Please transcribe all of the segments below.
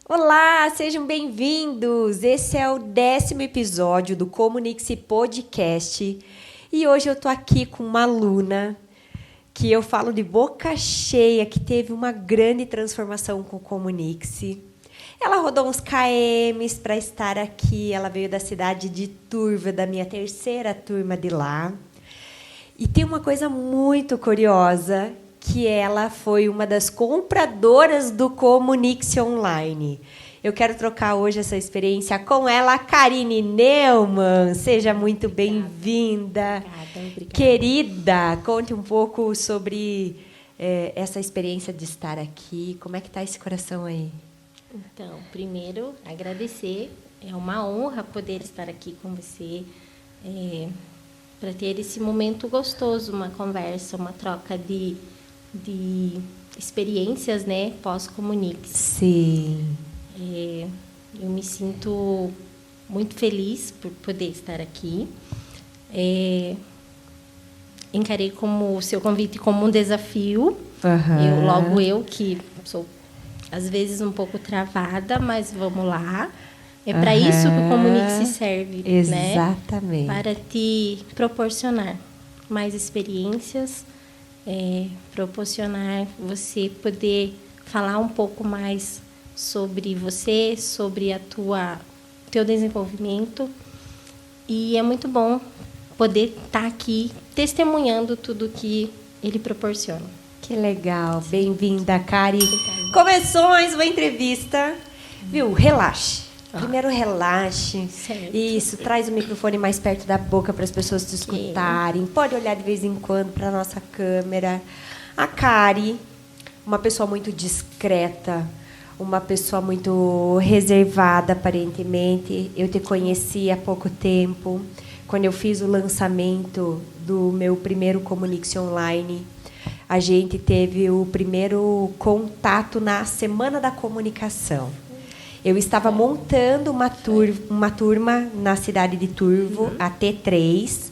Olá, sejam bem-vindos! Esse é o 10º episódio do Comunique-se Podcast e hoje eu tô aqui com uma aluna que eu falo de boca cheia, que teve uma grande transformação com o Comunique-se. Ela rodou uns KMs para estar aqui, ela veio da cidade de Turva, da minha terceira turma de lá. E tem uma coisa muito curiosa, que ela foi uma das compradoras do Comunique-se Online. Eu quero trocar hoje essa experiência com ela, a Karine Neumann. Seja muito bem-vinda. Obrigada. Querida, conte um pouco sobre essa experiência de estar aqui. Como é que está esse coração aí? Então, primeiro, agradecer. É uma honra poder estar aqui com você, para ter esse momento gostoso, uma conversa, uma troca de experiências, né, pós-Comunique-se. Sim. Eu me sinto muito feliz por poder estar aqui. Encarei como o seu convite como um desafio. Uhum. Eu que sou às vezes um pouco travada, mas vamos lá. É para isso que o Comunique-se serve, Exatamente. né? Para te proporcionar mais experiências, proporcionar você poder falar um pouco mais sobre você, sobre teu desenvolvimento. E é muito bom poder estar aqui testemunhando tudo que ele proporciona. Que legal. Bem-vinda, Kari. Obrigada. Começou mais uma entrevista. Viu? Relaxe. Primeiro relaxe. Certo. Isso, traz o microfone mais perto da boca para as pessoas te escutarem. Pode olhar de vez em quando para a nossa câmera. A Kari, uma pessoa muito discreta, uma pessoa muito reservada, aparentemente. Eu te conheci há pouco tempo, quando eu fiz o lançamento do meu primeiro Comunique-se Online. A gente teve o primeiro contato na Semana da Comunicação. Eu estava montando uma turma na cidade de Turvo, a T3,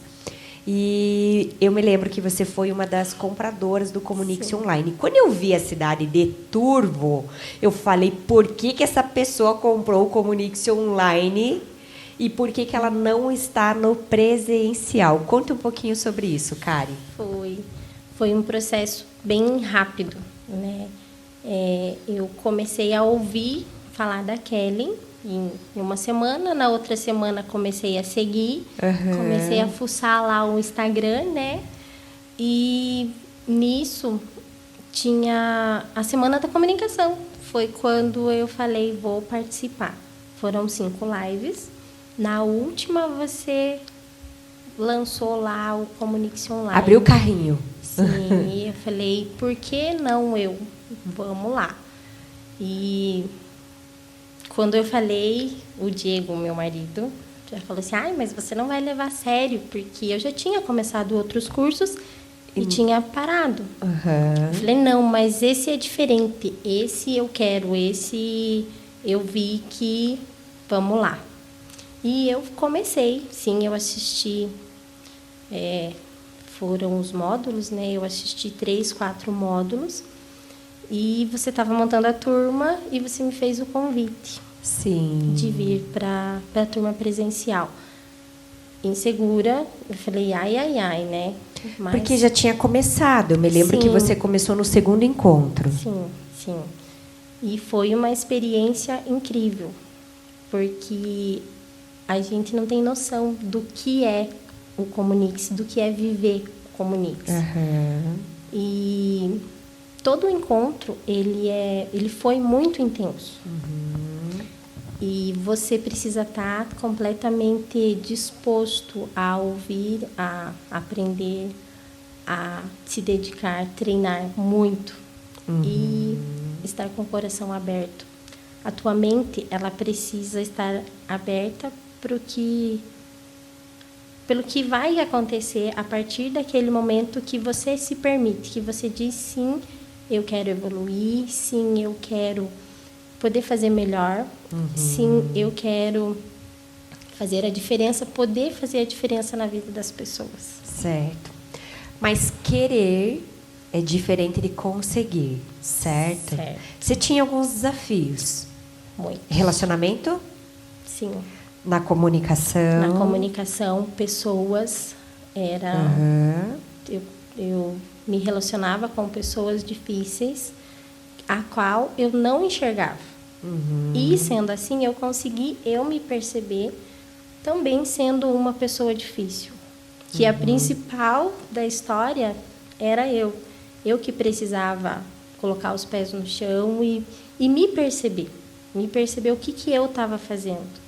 e eu me lembro que você foi uma das compradoras do Comunique-se Online. Quando eu vi a cidade de Turvo, eu falei, por que essa pessoa comprou o Comunique-se Online e por que ela não está no presencial? Conta um pouquinho sobre isso, Kari. Foi um processo bem rápido, né? Eu comecei a ouvir falar da Kelly em uma semana, na outra semana comecei a seguir, comecei a fuçar lá o Instagram, né? E nisso tinha a Semana da Comunicação. Foi quando eu falei, vou participar. Foram 5 lives. Na última você lançou lá o Comunique-se Online. Abriu o carrinho. Sim, e eu falei, por que não eu? Vamos lá. E quando eu falei, o Diego, meu marido, já falou assim, mas você não vai levar a sério, porque eu já tinha começado outros cursos e tinha parado. Eu falei, não, mas esse é diferente, esse eu quero, esse eu vi que vamos lá. E eu comecei, sim, eu assisti, foram os módulos, né? Eu assisti 3, 4 módulos. E você estava montando a turma e você me fez o convite. Sim. De vir para a turma presencial. Insegura, eu falei, ai, né? Mas, porque já tinha começado. Eu me lembro que você começou no segundo encontro. Sim. E foi uma experiência incrível. Porque a gente não tem noção do que é o Comunique-se, do que é viver o Comunique-se. E todo o encontro, ele foi muito intenso. E você precisa estar completamente disposto a ouvir, a aprender, a se dedicar, treinar muito. E estar com o coração aberto. A tua mente, ela precisa estar aberta pelo que vai acontecer a partir daquele momento que você se permite, que você diz sim, eu quero evoluir, sim, eu quero poder fazer melhor, sim, eu quero fazer a diferença, poder fazer a diferença na vida das pessoas. Certo. Mas querer é diferente de conseguir, certo? Certo. Você tinha alguns desafios. muito. Relacionamento? Sim. Na comunicação? Na comunicação, pessoas, eu me relacionava com pessoas difíceis, a qual eu não enxergava. E, sendo assim, eu consegui me perceber também sendo uma pessoa difícil. Que a principal da história era eu. Eu que precisava colocar os pés no chão e me perceber. Me perceber o que eu estava fazendo.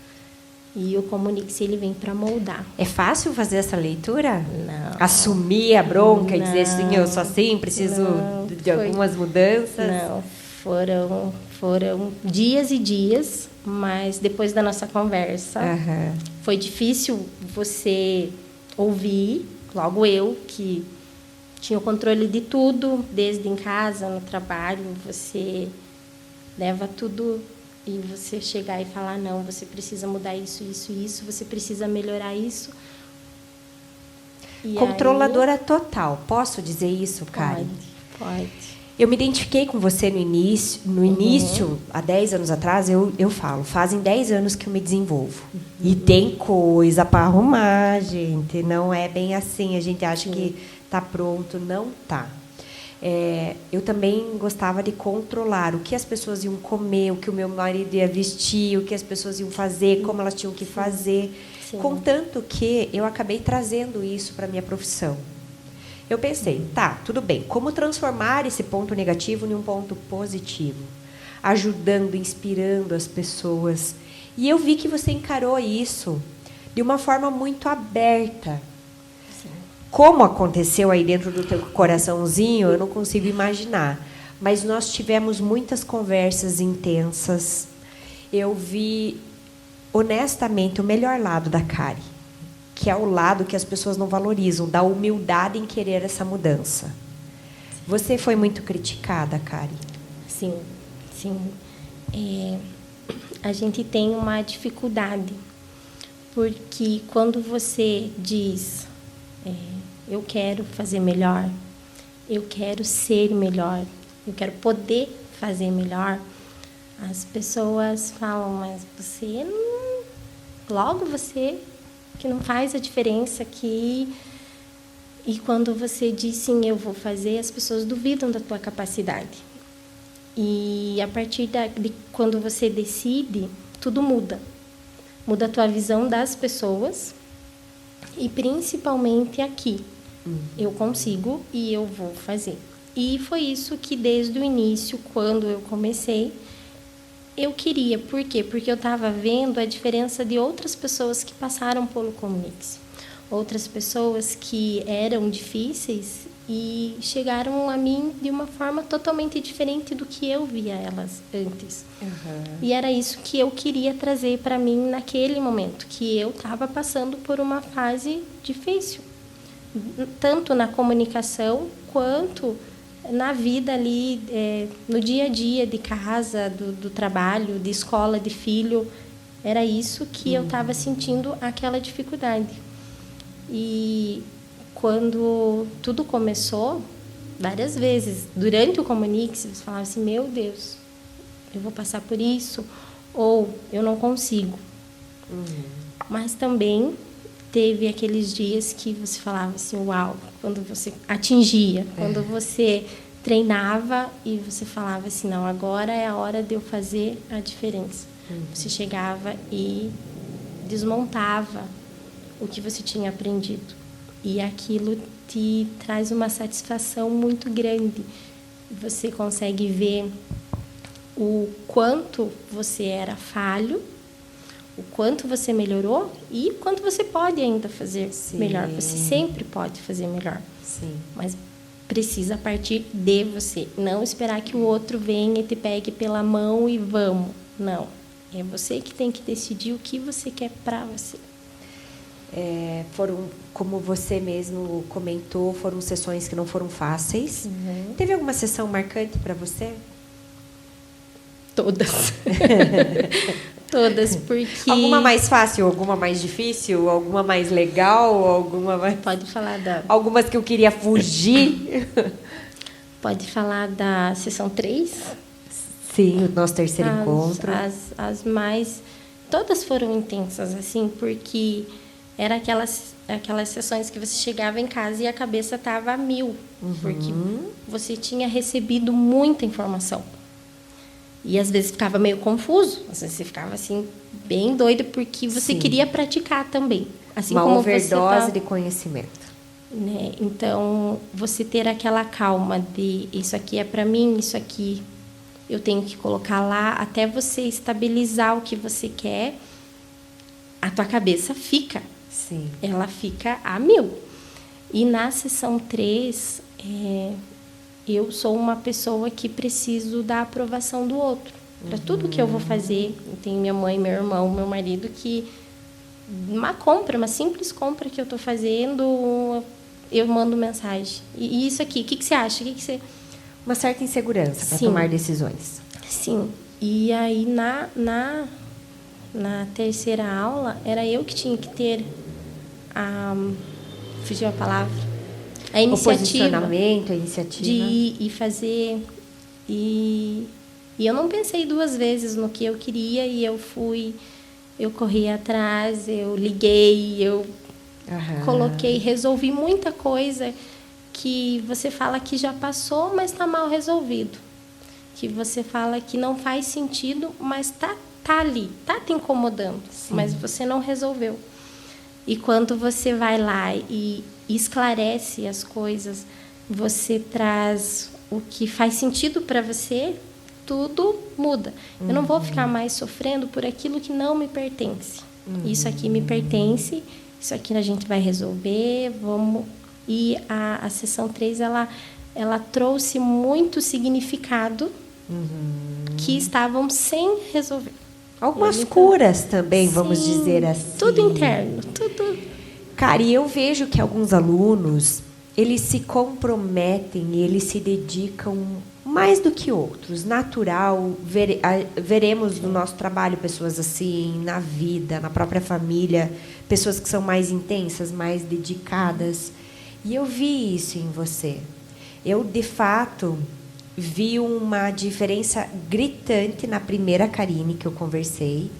E o Comunique-se, ele vem para moldar. É fácil fazer essa leitura? Não. Assumir a bronca e dizer assim, eu sou assim, preciso de algumas mudanças? Não, foram dias e dias, mas depois da nossa conversa, foi difícil você ouvir, logo eu, que tinha o controle de tudo, desde em casa, no trabalho, você leva tudo... E você chegar e falar, não, você precisa mudar isso, você precisa melhorar isso. E controladora aí... total. Posso dizer isso, Karen? Pode. Eu me identifiquei com você no início. No início, há 10 anos atrás, eu falo, fazem 10 anos que eu me desenvolvo. E tem coisa para arrumar, gente. Não é bem assim. A gente acha que está pronto. Não está. Eu também gostava de controlar o que as pessoas iam comer, o que o meu marido ia vestir, o que as pessoas iam fazer, como elas tinham que fazer. Contanto que eu acabei trazendo isso para a minha profissão. Eu pensei, tá, tudo bem, como transformar esse ponto negativo em um ponto positivo? Ajudando, inspirando as pessoas. E eu vi que você encarou isso de uma forma muito aberta. Como aconteceu aí dentro do teu coraçãozinho, eu não consigo imaginar. Mas nós tivemos muitas conversas intensas. Eu vi, honestamente, o melhor lado da Kari, que é o lado que as pessoas não valorizam, da humildade em querer essa mudança. Você foi muito criticada, Kari? Sim. A gente tem uma dificuldade, porque quando você diz... eu quero fazer melhor, eu quero ser melhor, eu quero poder fazer melhor, as pessoas falam, mas você não... Logo você que não faz a diferença aqui. E quando você diz sim, eu vou fazer, as pessoas duvidam da tua capacidade. E a partir de quando você decide, tudo muda. Muda a tua visão das pessoas e principalmente aqui. Eu consigo e eu vou fazer. E foi isso que desde o início, quando eu comecei, eu queria. Por quê? Porque eu estava vendo a diferença de outras pessoas que passaram pelo Comunique-se. Outras pessoas que eram difíceis e chegaram a mim de uma forma totalmente diferente do que eu via elas antes. E era isso que eu queria trazer para mim naquele momento, que eu estava passando por uma fase difícil. Tanto na comunicação, quanto na vida ali, no dia a dia de casa, do trabalho, de escola, de filho. Era isso que eu estava sentindo, aquela dificuldade. E quando tudo começou, várias vezes, durante o Comunique-se, você falava assim, meu Deus, eu vou passar por isso, ou eu não consigo. Mas também teve aqueles dias que você falava assim, uau, quando você atingia, quando você treinava e você falava assim, não, agora é a hora de eu fazer a diferença. Você chegava e desmontava o que você tinha aprendido. E aquilo te traz uma satisfação muito grande. Você consegue ver o quanto você era falho, o quanto você melhorou e o quanto você pode ainda fazer melhor. Você sempre pode fazer melhor. Mas precisa partir de você. Não esperar que o outro venha e te pegue pela mão e vamos. Não. É você que tem que decidir o que você quer para você. Foram, como você mesmo comentou, foram sessões que não foram fáceis. Teve alguma sessão marcante para você? Todas. Todas, porque... Alguma mais fácil, alguma mais difícil, alguma mais legal, alguma mais... Pode falar da... Algumas que eu queria fugir. Pode falar da sessão 3? Sim, o nosso terceiro encontro. As mais... Todas foram intensas, assim, porque era aquelas sessões que você chegava em casa e a cabeça estava a mil, porque você tinha recebido muita informação. E às vezes ficava meio confuso, às vezes você ficava assim, bem doida, porque você queria praticar também. Assim uma como overdose de conhecimento. Né? Então, você ter aquela calma de isso aqui é para mim, isso aqui eu tenho que colocar lá, até você estabilizar o que você quer, a tua cabeça fica. Sim. Ela fica a mil. E na sessão 3, eu sou uma pessoa que preciso da aprovação do outro. Para tudo que eu vou fazer, eu tenho minha mãe, meu irmão, meu marido, que uma simples compra que eu estou fazendo, eu mando mensagem. E isso aqui, o que você acha? Uma certa insegurança para tomar decisões. Sim. E aí, na terceira aula, era eu que tinha que ter fugiu a palavra. A iniciativa. O posicionamento, a iniciativa. De ir e fazer. E eu não pensei duas vezes no que eu queria, e eu fui, eu corri atrás, eu liguei, eu coloquei, resolvi muita coisa que você fala que já passou, mas está mal resolvido. Que você fala que não faz sentido, mas está ali, está te incomodando, mas você não resolveu. E quando você vai lá e esclarece as coisas, você traz o que faz sentido para você, tudo muda. Eu não vou ficar mais sofrendo por aquilo que não me pertence. Isso aqui me pertence, isso aqui a gente vai resolver, vamos... E a sessão 3, ela trouxe muito significado que estavam sem resolver. Algumas curas também, vamos dizer assim. Tudo interno, tudo. Cara, e eu vejo que alguns alunos, eles se comprometem e eles se dedicam mais do que outros. Natural, veremos no nosso trabalho pessoas assim, na vida, na própria família, pessoas que são mais intensas, mais dedicadas. E eu vi isso em você. Eu, de fato, vi uma diferença gritante na primeira Karine que eu conversei.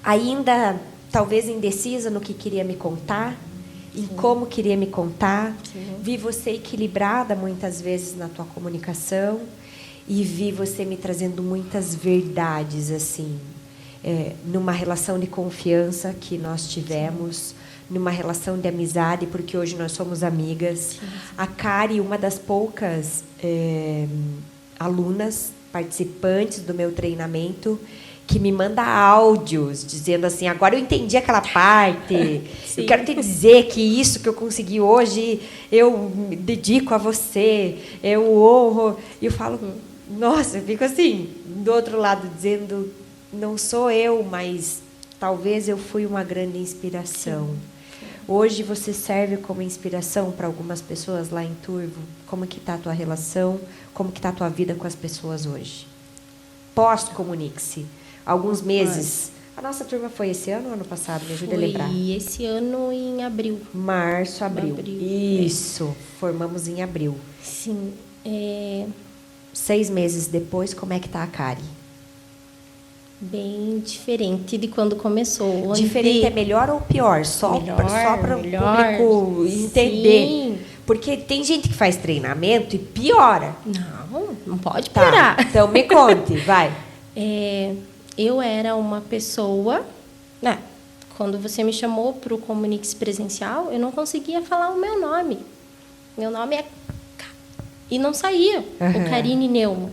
Ainda, talvez, indecisa no que queria me contar, em como queria me contar. Vi você equilibrada, muitas vezes, na tua comunicação. E vi você me trazendo muitas verdades, assim, numa relação de confiança que nós tivemos, numa relação de amizade, porque hoje nós somos amigas. A Kari, uma das poucas alunas, participantes do meu treinamento, que me manda áudios dizendo assim, agora eu entendi aquela parte, eu quero te dizer que isso que eu consegui hoje, eu me dedico a você, eu honro. E eu falo, nossa, eu fico assim, do outro lado, dizendo, não sou eu, mas talvez eu fui uma grande inspiração. Hoje você serve como inspiração para algumas pessoas lá em Turvo? Como que está a tua relação? Como que está a tua vida com as pessoas hoje? Pós-Comunique-se. Alguns meses. A nossa turma foi esse ano ou ano passado? Me ajuda a lembrar. Foi esse ano em abril. Março, abril. Isso. Formamos em abril. Sim. 6 meses depois, como é que está a Kari? Bem diferente de quando começou. Diferente é melhor ou pior? Só para o público entender. Sim. Porque tem gente que faz treinamento e piora. Não pode piorar. Então, me conte, vai. Eu era uma pessoa... quando você me chamou para o Comunique-se presencial, eu não conseguia falar o meu nome. Meu nome é... E não saía o Karine Neumann.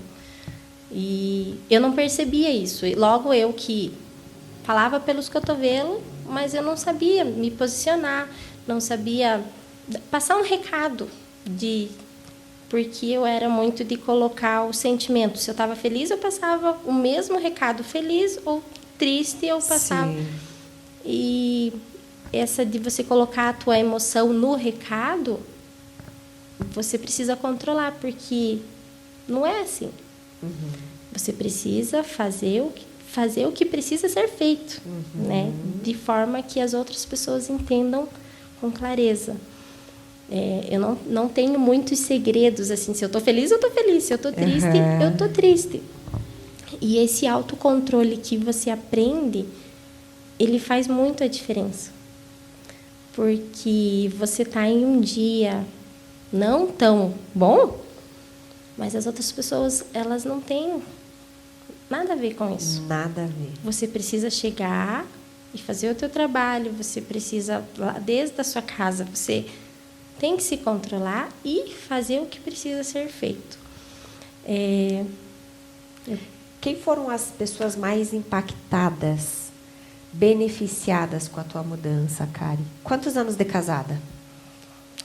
E eu não percebia isso. E logo eu que falava pelos cotovelos, mas eu não sabia me posicionar, não sabia passar um recado, porque eu era muito de colocar o sentimento. Se eu estava feliz, eu passava o mesmo recado, feliz ou triste, eu passava. Sim. E essa de você colocar a tua emoção no recado, você precisa controlar, porque não é assim. Você precisa fazer o que precisa ser feito, né? De forma que as outras pessoas entendam com clareza. Eu não tenho muitos segredos, assim, se eu estou feliz, eu estou feliz, se eu estou triste, eu estou triste. E esse autocontrole que você aprende, ele faz muito a diferença. Porque você está em um dia não tão bom, mas as outras pessoas, elas não têm nada a ver com isso. Nada a ver. Você precisa chegar e fazer o teu trabalho, você precisa, desde a sua casa, você tem que se controlar e fazer o que precisa ser feito. Quem foram as pessoas mais impactadas, beneficiadas com a tua mudança, Kari? Quantos anos de casada?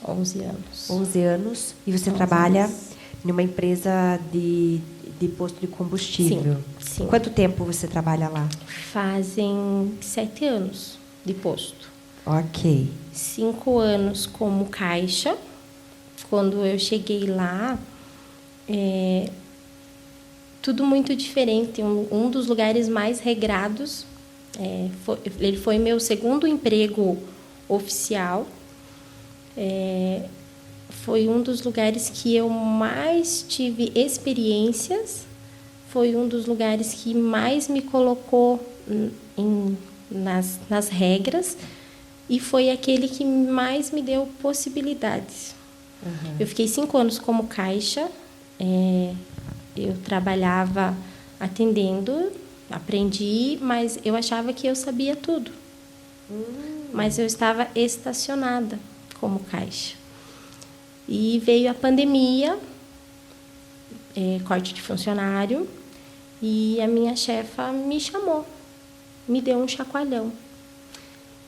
11 anos. 11 anos. E você trabalha numa empresa de posto de combustível? Sim. Quanto tempo você trabalha lá? Fazem 7 anos de posto. Ok. 5 anos como caixa. Quando eu cheguei lá, tudo muito diferente. Um dos lugares mais regrados. Ele foi meu segundo emprego oficial. Foi um dos lugares que eu mais tive experiências. Foi um dos lugares que mais me colocou nas regras. E foi aquele que mais me deu possibilidades. Eu fiquei 5 anos como caixa. Eu trabalhava atendendo, aprendi, mas eu achava que eu sabia tudo. Mas eu estava estacionada como caixa. E veio a pandemia, corte de funcionário, e a minha chefa me chamou, me deu um chacoalhão.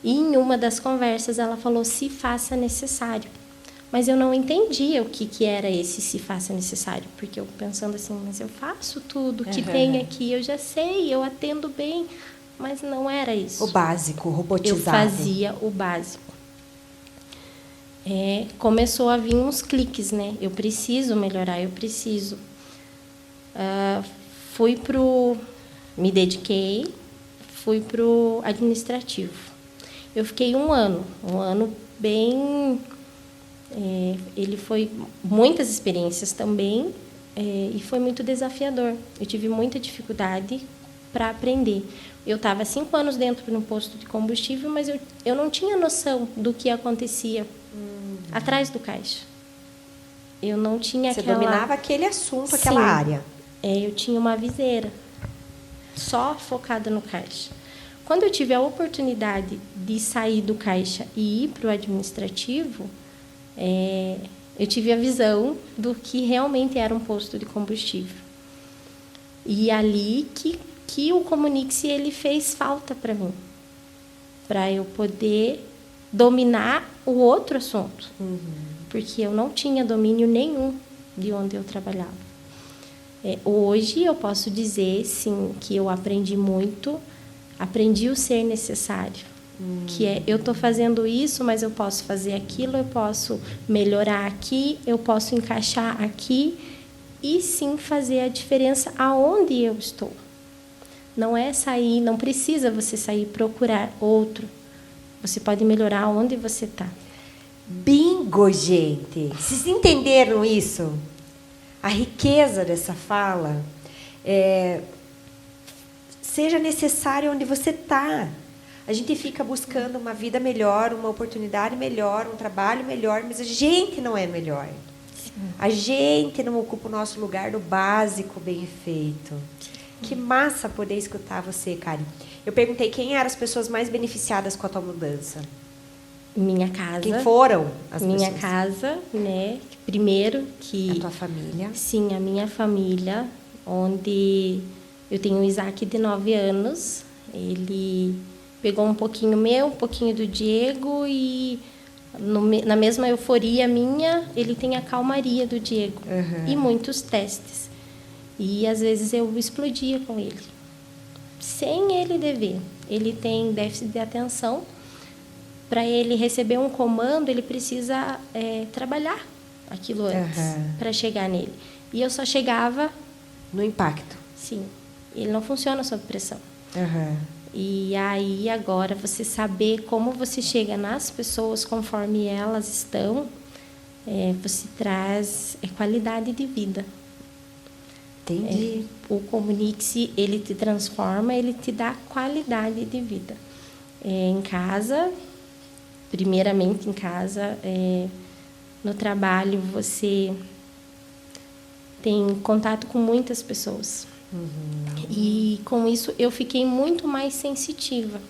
E em uma das conversas ela falou, se faça necessário. Mas eu não entendia o que era esse se faça necessário, porque eu pensando assim, mas eu faço tudo que tem aqui, eu já sei, eu atendo bem, mas não era isso. O básico, robotizado. Eu fazia o básico. Começou a vir uns cliques, né? Eu preciso melhorar, eu preciso. Me dediquei, fui pro administrativo. Eu fiquei um ano bem... ele foi muitas experiências também, e foi muito desafiador. Eu tive muita dificuldade para aprender. Eu estava 5 anos dentro de um posto de combustível, mas eu não tinha noção do que acontecia atrás do caixa. Eu não tinha Você dominava aquele assunto, Sim. aquela área. Eu tinha uma viseira só focada no caixa. Quando eu tive a oportunidade de sair do caixa e ir para o administrativo, eu tive a visão do que realmente era um posto de combustível. E ali que o Comunique-se ele fez falta para mim, para eu poder dominar o outro assunto, porque eu não tinha domínio nenhum de onde eu trabalhava. Hoje eu posso dizer, sim, que eu aprendi muito, aprendi o ser necessário, que eu estou fazendo isso, mas eu posso fazer aquilo, eu posso melhorar aqui, eu posso encaixar aqui e sim fazer a diferença aonde eu estou. Não é sair, não precisa você sair procurar outro. Você pode melhorar onde você está. Bingo, gente! Vocês entenderam isso? A riqueza dessa fala seja necessário onde você está. A gente fica buscando uma vida melhor, uma oportunidade melhor, um trabalho melhor, mas a gente não é melhor. Sim. A gente não ocupa o nosso lugar do básico bem feito. Sim. Que massa poder escutar você, Kari. Eu perguntei quem eram as pessoas mais beneficiadas com a tua mudança. Minha casa. Quem foram as pessoas? Minha casa, né? Primeiro que... A tua família? Sim, a minha família, onde eu tenho um Isaac de 9 anos. Ele pegou um pouquinho meu, um pouquinho do Diego e na mesma euforia minha, ele tem a calmaria do Diego. E muitos testes. E às vezes eu explodia com ele, sem ele dever. Ele tem déficit de atenção. Para ele receber um comando, ele precisa trabalhar aquilo antes para chegar nele. E eu só chegava no impacto. Sim. Ele não funciona sob pressão. E aí agora você saber como você chega nas pessoas conforme elas estão você traz qualidade de vida. Entendi. O Comunique-se, ele te transforma, ele te dá qualidade de vida. Em casa, primeiramente em casa, no trabalho, você tem contato com muitas pessoas. E com isso eu fiquei muito mais sensitiva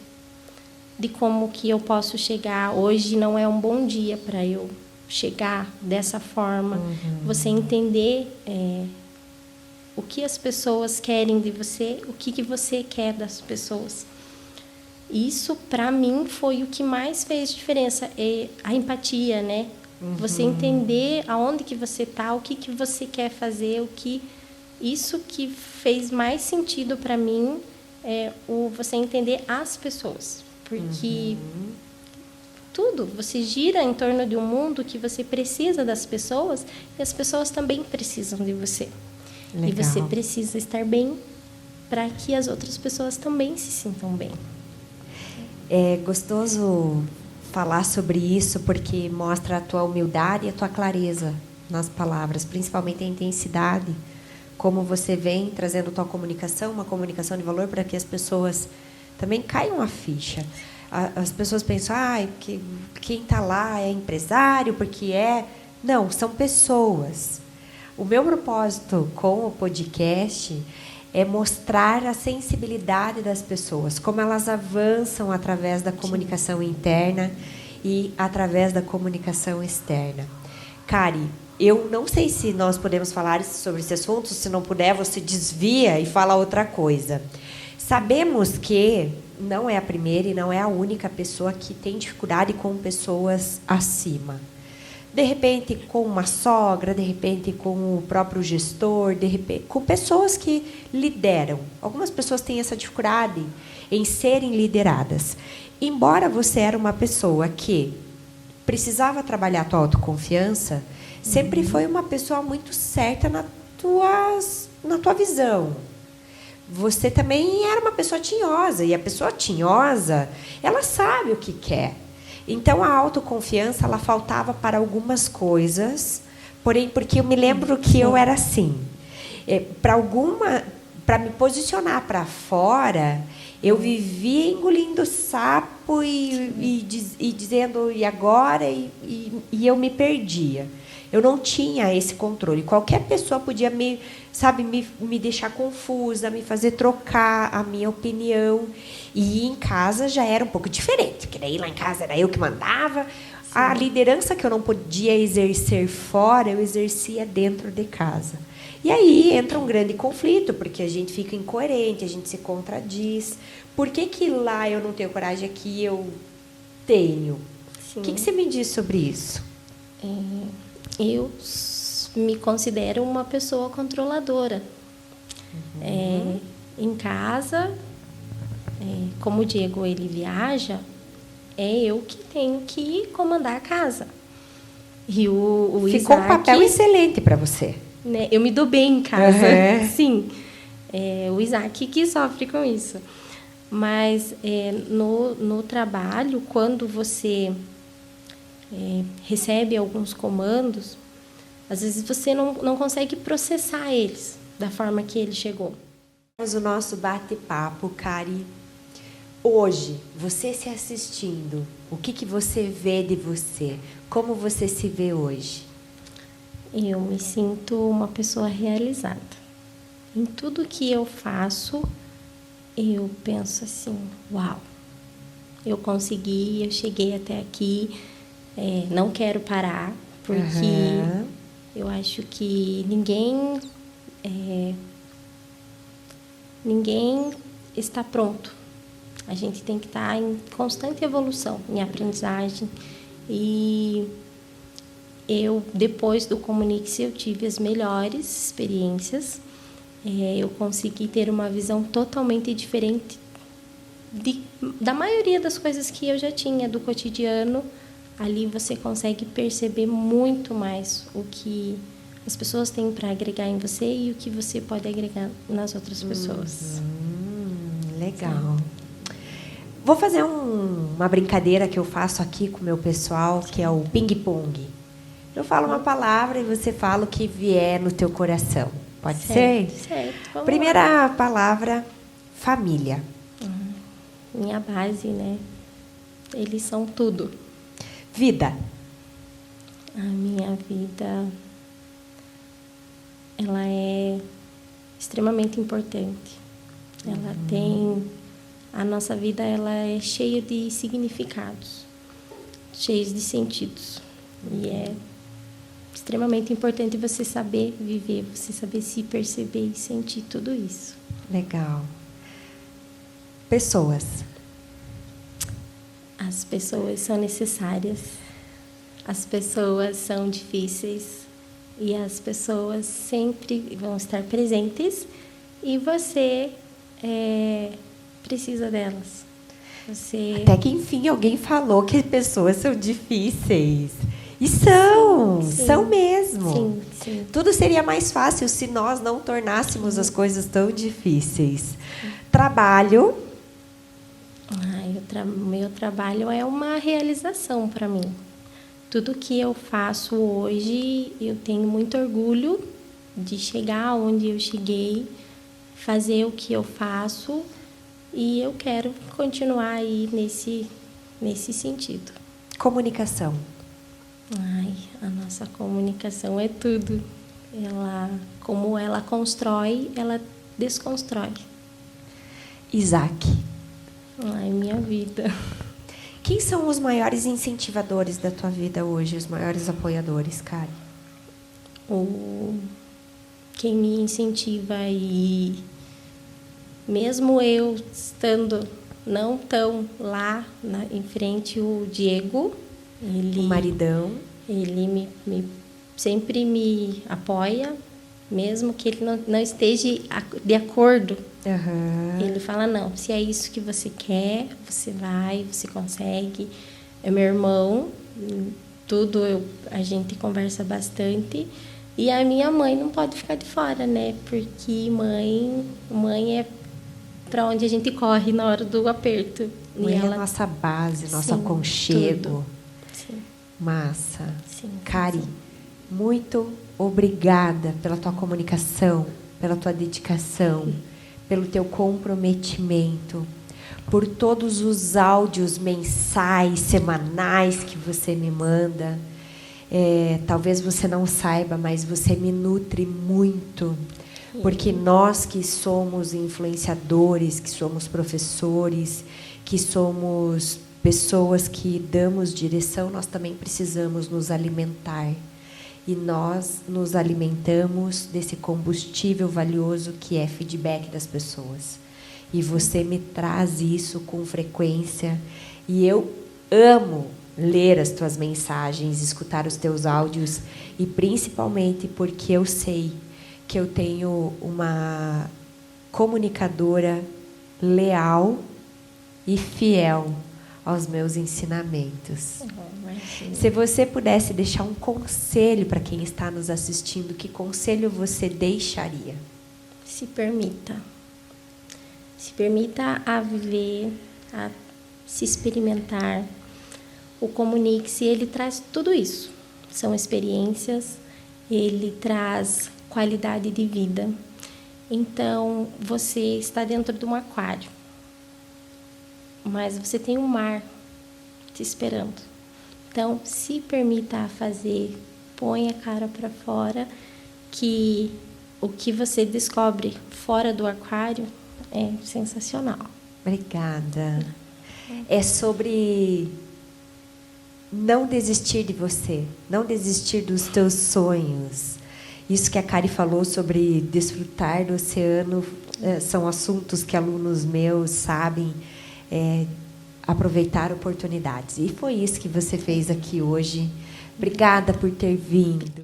de como que eu posso chegar. Hoje não é um bom dia para eu chegar dessa forma. Você entender o que as pessoas querem de você, o que você quer das pessoas. Isso, para mim, foi o que mais fez diferença. A empatia, né? Você entender aonde que você está, o que você quer fazer, isso que fez mais sentido para mim você entender as pessoas. Porque tudo, você gira em torno de um mundo que você precisa das pessoas e as pessoas também precisam de você. Legal. E você precisa estar bem para que as outras pessoas também se sintam bem. É gostoso falar sobre isso porque mostra a tua humildade e a tua clareza nas palavras, principalmente a intensidade, como você vem trazendo tua comunicação, uma comunicação de valor para que as pessoas também caiam a ficha. As pessoas pensam, que quem está lá é empresário, porque Não, são pessoas. O meu propósito com o podcast é mostrar a sensibilidade das pessoas, como elas avançam através da comunicação interna e através da comunicação externa. Kari, eu não sei se nós podemos falar sobre esse assunto, se não puder, você desvia e fala outra coisa. Sabemos que não é a primeira e não é a única pessoa que tem dificuldade com pessoas acima. De repente, com uma sogra, de repente, com o próprio gestor, de repente, com pessoas que lideram. Algumas pessoas têm essa dificuldade em serem lideradas. Embora você era uma pessoa que precisava trabalhar a tua autoconfiança, sempre foi uma pessoa muito certa na tua visão. Você também era uma pessoa tinhosa, e a pessoa tinhosa, ela sabe o que quer. Então, a autoconfiança, ela faltava para algumas coisas, porém, porque eu me lembro que eu era assim. Para me posicionar para fora, eu vivia engolindo sapo e dizendo, e agora? E eu me perdia. Eu não tinha esse controle. Qualquer pessoa podia me deixar confusa, me fazer trocar a minha opinião. E em casa já era um pouco diferente, porque daí lá em casa era eu que mandava. Sim. A liderança que eu não podia exercer fora, eu exercia dentro de casa. E aí entra um grande conflito, porque a gente fica incoerente, a gente se contradiz. Por que lá eu não tenho coragem, aqui eu tenho? Sim. O que você me diz sobre isso? Eu me considero uma pessoa controladora. Em casa, como o Diego ele viaja, eu que tenho que comandar a casa. E o Ficou Isaac, um papel excelente para você. Né, eu me dou bem em casa, sim. O Isaac que sofre com isso. Mas no trabalho, quando você recebe alguns comandos, às vezes você não consegue processar eles da forma que ele chegou. O nosso bate-papo, Kari. Hoje, você se assistindo, o que você vê de você? Como você se vê hoje? Eu me sinto uma pessoa realizada. Em tudo que eu faço, eu penso assim, uau, eu consegui, eu cheguei até aqui, não quero parar, porque eu acho que ninguém está pronto. A gente tem que estar em constante evolução, em aprendizagem. E eu, depois do Comunique-se, eu tive as melhores experiências. Eu consegui ter uma visão totalmente diferente da maioria das coisas que eu já tinha, do cotidiano. Ali você consegue perceber muito mais o que as pessoas têm para agregar em você e o que você pode agregar nas outras pessoas. Legal. Vou fazer uma brincadeira que eu faço aqui com o meu pessoal, que é o ping-pong. Eu falo uma palavra e você fala o que vier no teu coração. Pode ser? Certo. Vamos Primeira palavra, família. Minha base, né? Eles são tudo. Vida. A minha vida, ela é extremamente importante. Ela tem... A nossa vida, ela é cheia de significados, cheia de sentidos. E é extremamente importante você saber viver, você saber se perceber e sentir tudo isso. Legal. Pessoas. As pessoas são necessárias, as pessoas são difíceis e as pessoas sempre vão estar presentes e você precisa delas. Até que, enfim, alguém falou que pessoas são difíceis. E são, sim, são mesmo. Sim, sim. Tudo seria mais fácil se nós não tornássemos as coisas tão difíceis. Trabalho. Meu trabalho é uma realização para mim. Tudo que eu faço hoje, eu tenho muito orgulho de chegar onde eu cheguei, fazer o que eu faço, e eu quero continuar aí nesse sentido. Comunicação. A nossa comunicação é tudo. Como ela constrói, ela desconstrói. Isaac. Minha vida. Quem são os maiores incentivadores da tua vida hoje, os maiores apoiadores, Kari? Quem me incentiva e mesmo eu estando não tão lá em frente, o Diego, O maridão. Ele sempre me apoia, mesmo que ele não esteja de acordo. Ele fala, não, se é isso que você quer, você vai, você consegue. É meu irmão, a gente conversa bastante. E a minha mãe não pode ficar de fora, né? Porque mãe é para onde a gente corre na hora do aperto. Mãe é nossa base, nosso aconchego. Sim. Massa. Sim. Kari, muito obrigada pela tua comunicação, pela tua dedicação, pelo teu comprometimento, por todos os áudios mensais, semanais que você me manda. Talvez você não saiba, mas você me nutre muito, porque nós que somos influenciadores, que somos professores, que somos pessoas que damos direção, nós também precisamos nos alimentar. E nós nos alimentamos desse combustível valioso que é feedback das pessoas. E você me traz isso com frequência. E eu amo ler as tuas mensagens, escutar os teus áudios. E principalmente porque eu sei que eu tenho uma comunicadora leal e fiel aos meus ensinamentos. Se você pudesse deixar um conselho para quem está nos assistindo, que conselho você deixaria? Se permita. Se permita a viver, a se experimentar. O Comunique-se, ele traz tudo isso. São experiências, ele traz qualidade de vida. Então, você está dentro de um aquário, mas você tem um mar te esperando. Então, se permita a fazer, põe a cara para fora, que o que você descobre fora do aquário é sensacional. Obrigada. É sobre não desistir de você, não desistir dos teus sonhos. Isso que a Kari falou sobre desfrutar do oceano, são assuntos que alunos meus sabem, aproveitar oportunidades. E foi isso que você fez aqui hoje. Obrigada por ter vindo.